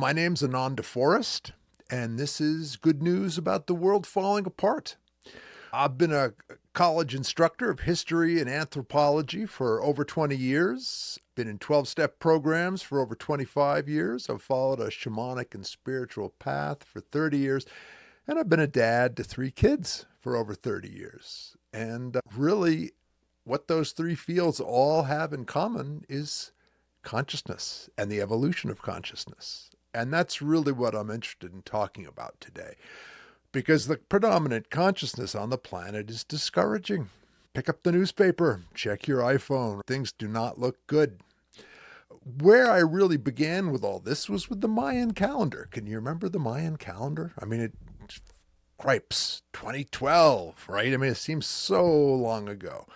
My name's Anand DeForest, and this is good news about the world falling apart. I've been a college instructor of history and anthropology for over 20 years, been in 12-step programs for over 25 years. I've followed a shamanic and spiritual path for 30 years, and I've been a dad to 3 kids for over 30 years. And really, what those 3 fields all have in common is consciousness and the evolution of consciousness. And that's really what I'm interested in talking about today, because the predominant consciousness on the planet is discouraging. Pick up the newspaper, check your iPhone. Things do not look good. Where I really began with all this was with the Mayan calendar. Can you remember the Mayan calendar? I mean, cripes, 2012, right? I mean, it seems so long ago.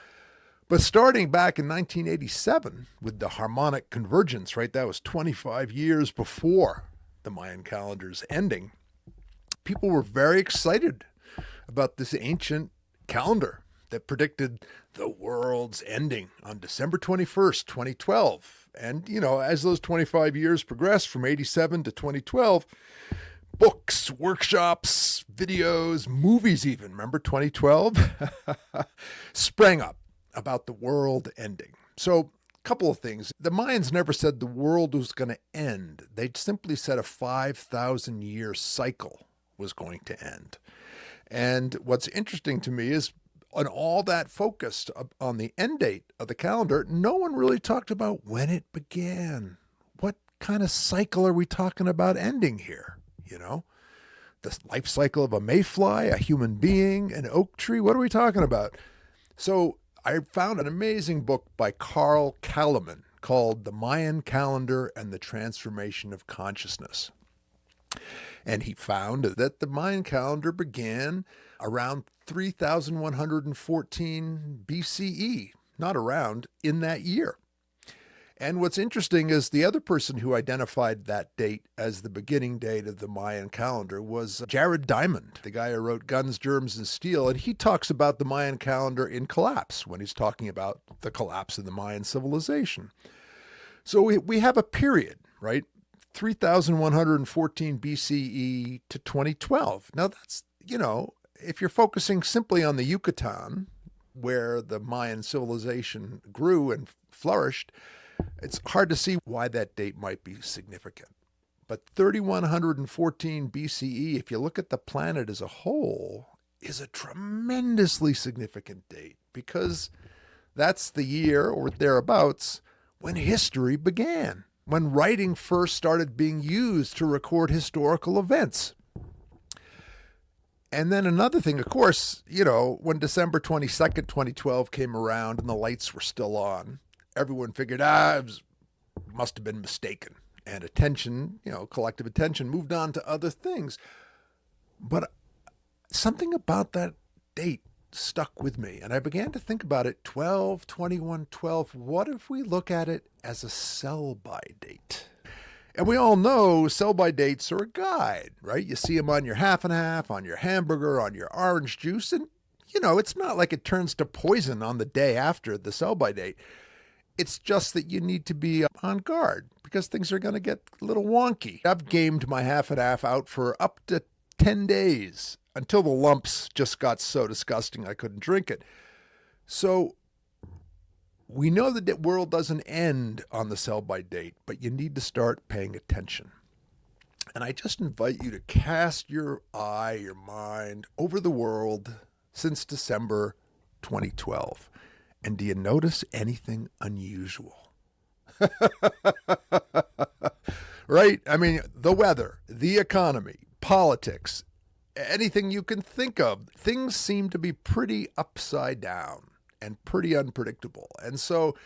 But starting back in 1987 with the harmonic convergence, right? That was 25 years before the Mayan calendar's ending. People were very excited about this ancient calendar that predicted the world's ending on December 21st, 2012. And, as those 25 years progressed from 87 to 2012, books, workshops, videos, movies even, remember 2012? sprang up about the world ending. So, a couple of things. The Mayans never said the world was going to end. They simply said a 5,000-year cycle was going to end. And what's interesting to me is, on all that focused on the end date of the calendar, no one really talked about when it began. What kind of cycle are we talking about ending here? The life cycle of a mayfly, a human being, an oak tree. What are we talking about? So I found an amazing book by Carl Kalaman called The Mayan Calendar and the Transformation of Consciousness. And he found that the Mayan calendar began around 3114 BCE, not around, in that year. And what's interesting is the other person who identified that date as the beginning date of the Mayan calendar was Jared Diamond, the guy who wrote Guns, Germs, and Steel. And he talks about the Mayan calendar in collapse when he's talking about the collapse of the Mayan civilization. So we have a period, right? 3114 BCE to 2012. Now that's, if you're focusing simply on the Yucatan, where the Mayan civilization grew and flourished, it's hard to see why that date might be significant. But 3114 BCE, if you look at the planet as a whole, is a tremendously significant date, because that's the year or thereabouts when history began, when writing first started being used to record historical events. And then another thing, of course, when December 22nd, 2012 came around and the lights were still on, everyone figured, must have been mistaken. And attention, collective attention moved on to other things. But something about that date stuck with me. And I began to think about it, 12/21/12. What if we look at it as a sell-by date? And we all know sell-by dates are a guide, right? You see them on your half and half, on your hamburger, on your orange juice. And, it's not like it turns to poison on the day after the sell-by date. It's just that you need to be on guard because things are going to get a little wonky. I've gamed my half and half out for up to 10 days until the lumps just got so disgusting I couldn't drink it. So we know that the world doesn't end on the sell-by date, but you need to start paying attention. And I just invite you to cast your eye, your mind over the world since December 2012. And do you notice anything unusual? Right? I mean, the weather, the economy, politics, anything you can think of, things seem to be pretty upside down and pretty unpredictable. And so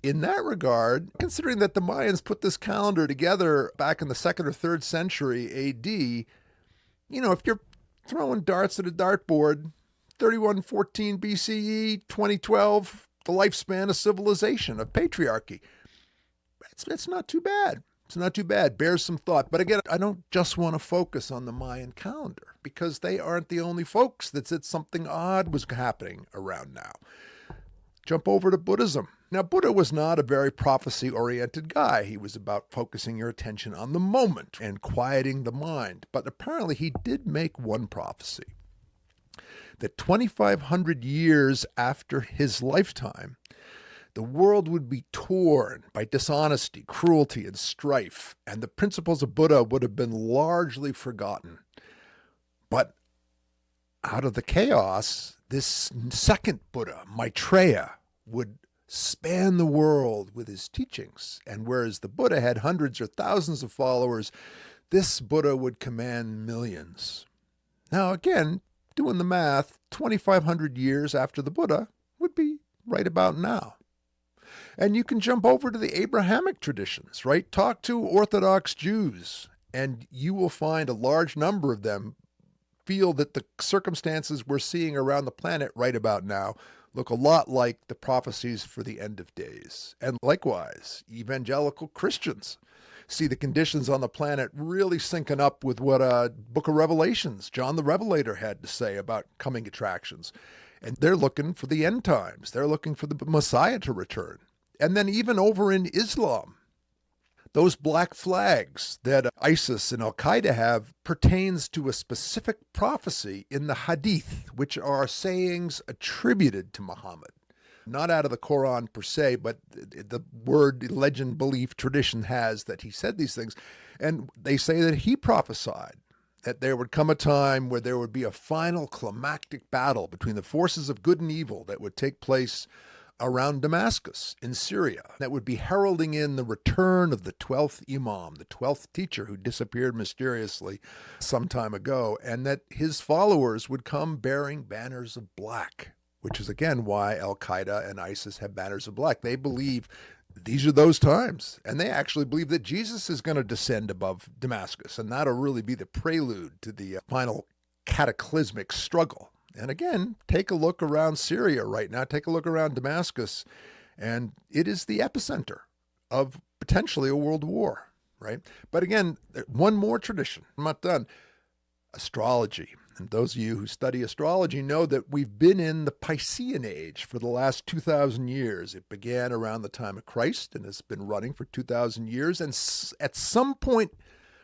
in that regard, considering that the Mayans put this calendar together back in the 2nd or 3rd century AD, if you're throwing darts at a dartboard, 3114 BCE, 2012, the lifespan of civilization, of patriarchy. It's not too bad. It's not too bad. Bears some thought. But again, I don't just want to focus on the Mayan calendar because they aren't the only folks that said something odd was happening around now. Jump over to Buddhism. Now, Buddha was not a very prophecy-oriented guy. He was about focusing your attention on the moment and quieting the mind. But apparently he did make one prophecy, that 2,500 years after his lifetime, the world would be torn by dishonesty, cruelty, and strife, and the principles of Buddha would have been largely forgotten. But out of the chaos, this second Buddha, Maitreya, would span the world with his teachings. And whereas the Buddha had hundreds or thousands of followers, this Buddha would command millions. Now, again, doing the math, 2,500 years after the Buddha would be right about now. And you can jump over to the Abrahamic traditions, right? Talk to Orthodox Jews, and you will find a large number of them feel that the circumstances we're seeing around the planet right about now look a lot like the prophecies for the end of days. And likewise, evangelical Christians see the conditions on the planet really syncing up with what Book of Revelations, John the Revelator, had to say about coming attractions. And they're looking for the end times. They're looking for the Messiah to return. And then even over in Islam, those black flags that ISIS and Al-Qaeda have pertains to a specific prophecy in the Hadith, which are sayings attributed to Muhammad. Not out of the Quran per se, but the word, legend, belief, tradition has that he said these things. And they say that he prophesied that there would come a time where there would be a final climactic battle between the forces of good and evil that would take place around Damascus in Syria, that would be heralding in the return of the 12th Imam, the 12th teacher who disappeared mysteriously some time ago, and that his followers would come bearing banners of black, which is again why Al-Qaeda and ISIS have banners of black. They believe these are those times, and they actually believe that Jesus is going to descend above Damascus, and that'll really be the prelude to the final cataclysmic struggle. And again, take a look around Syria right now, take a look around Damascus, and it is the epicenter of potentially a world war, right? But again, one more tradition, I'm not done. Astrology. And those of you who study astrology know that we've been in the Piscean age for the last 2,000 years. It began around the time of Christ and has been running for 2,000 years. And at some point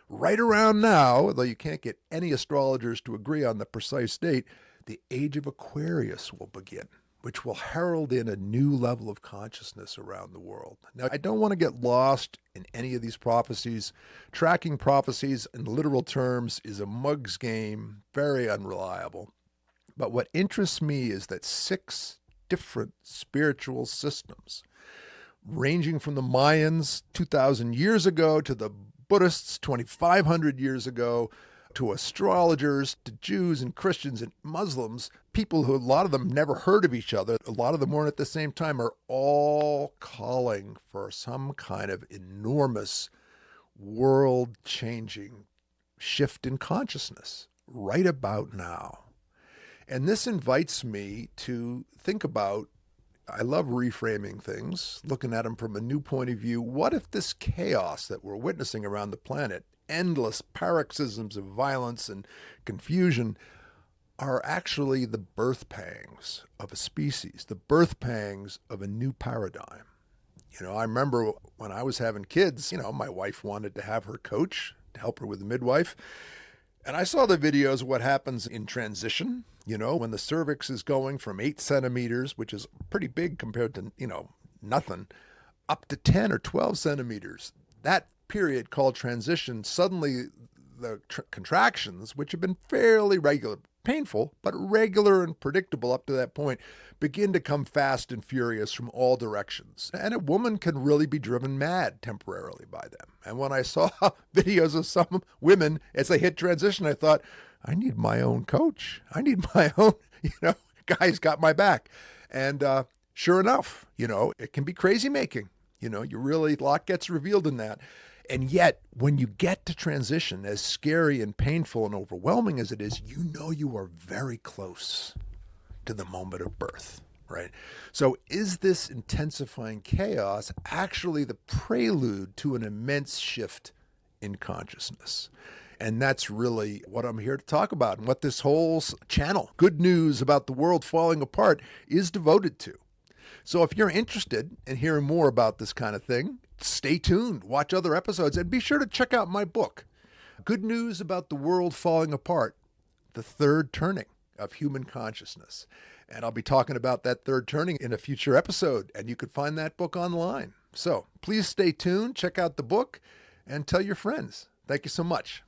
right around now, although you can't get any astrologers to agree on the precise date, the age of Aquarius will begin, which will herald in a new level of consciousness around the world. Now, I don't want to get lost in any of these prophecies. Tracking prophecies in literal terms is a mug's game, very unreliable. But what interests me is that 6 different spiritual systems, ranging from the Mayans 2,000 years ago to the Buddhists 2,500 years ago, to astrologers, to Jews and Christians and Muslims, people who a lot of them never heard of each other, a lot of them weren't at the same time, are all calling for some kind of enormous world-changing shift in consciousness right about now. And this invites me to think about, I love reframing things, looking at them from a new point of view. What if this chaos that we're witnessing around the planet, endless paroxysms of violence and confusion, are actually the birth pangs of a species, the birth pangs of a new paradigm? I remember when I was having kids, my wife wanted to have her coach to help her with the midwife. And I saw the videos of what happens in transition, when the cervix is going from 8 centimeters, which is pretty big compared to, nothing, up to 10 or 12 centimeters. That period called transition, suddenly the contractions, which have been fairly regular, painful, but regular and predictable up to that point, begin to come fast and furious from all directions. And a woman can really be driven mad temporarily by them. And when I saw videos of some women as they hit transition, I thought, I need my own coach. I need my own, guy's got my back. And sure enough, it can be crazy making. You really, a lot gets revealed in that. And yet, when you get to transition, as scary and painful and overwhelming as it is, you are very close to the moment of birth, right? So is this intensifying chaos actually the prelude to an immense shift in consciousness? And that's really what I'm here to talk about, and what this whole channel, Good News About the World Falling Apart, is devoted to. So if you're interested in hearing more about this kind of thing, stay tuned, watch other episodes, and be sure to check out my book, Good News About the World Falling Apart, The Third Turning of Human Consciousness. And I'll be talking about that third turning in a future episode, and you can find that book online. So please stay tuned, check out the book, and tell your friends. Thank you so much.